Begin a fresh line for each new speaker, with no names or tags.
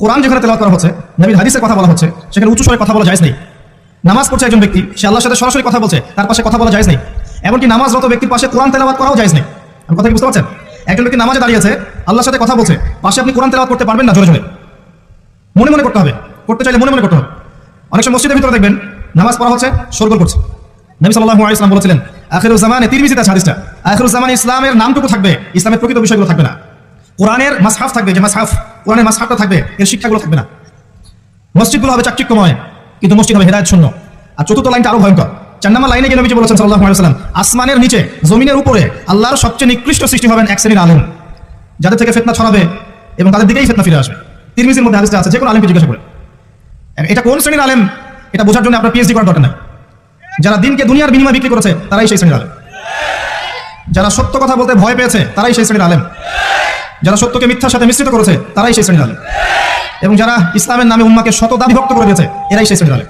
কোরআন যেখানে তেলাওয়াত করা হচ্ছে, নবীর হাদিসের কথা বলা হচ্ছে, সেখানে উঁচু স্বরে কথা বলা জায়েজ নেই। নামাজ পড়ছে একজন ব্যক্তি, সে আল্লাহর সাথে সরাসরি কথা বলছে, তার পাশে কথা বলা জায়েজ নেই। এমনকি নামাজরত ব্যক্তির পাশে কোরআন তেলাওয়াত করাও জায়েজ নেই। আমি কথা কি বুঝতে পারছেন? একজন ব্যক্তি নামাজে দাঁড়িয়েছে, আল্লাহর সাথে কথা বলছে, পাশে আপনি কোরআন তেলাওয়াত করতে পারবেন না, জোরে জোরে মনে মনে করতে হবে, করতে চাইলে মনে মনে করতে হবে। অনেক সময় মসজিদের ভিতরে দেখবেন নামাজ পড়া হচ্ছে, শোরগোল করছে। নবী সাল্লাল্লাহু আলাইহি ওয়াসাল্লাম বলেছিলেন, আখিরুজ জামানে, তিরমিজিতে আছে হাদিসটা, আখিরুজ জামানে ইসলামের নামটুকু থাকবে, ইসলামের প্রকৃত বিষয়গুলো থাকবে না। কোরআনের মাসহাফ থাকবে, যে মাসহাফ, কোরআনের মাসহাফটা থাকবে, এর শিক্ষাগুলো থাকবে না। মসজিদগুলো হবে চাকচিক্যময়, কিন্তু মসজিদ হবে হেদায়েত শূন্য। আর চতুর্থ লাইনটা আরো ভয়ঙ্কর। 4 নম্বর লাইনে গিয়ে নবীজি বলেছেন সাল্লাল্লাহু আলাইহি ওয়াসাল্লাম, আসমানের নিচে, জমিনের উপরে আল্লাহর সবচেয়ে নিকৃষ্ট সৃষ্টি হবেন এক শ্রেণীর আলেম, যাদের থেকে ফিতনা ছড়াবে এবং তাদের দিকেই ফিতনা ফিরে আসবে। তিরমিজির মধ্যে হাদিসটা আছে, যে কোনো আলেমকে জিজ্ঞাসা করে এটা কোন শ্রেণীর আলেম, এটা বোঝার জন্য আপনার পিএইচডি করার দরকার নাই। যারা দিনকে দুনিয়ার বিনিময়ে বিক্রি করেছে তারাই সেই শ্রেণীর আলেম। যারা সত্য কথা বলতে ভয় পেয়েছে তারাই সেই শ্রেণীর আলেম। যারা সত্যকে মিথ্যার সাথে মিশ্রিত করেছে তারাই সেই শ্রেণীর আলেম। এবং যারা ইসলামের নামে উম্মাহকে শতদা বিভক্ত করে দিয়েছে এরাই সেই শ্রেণীর আলেম।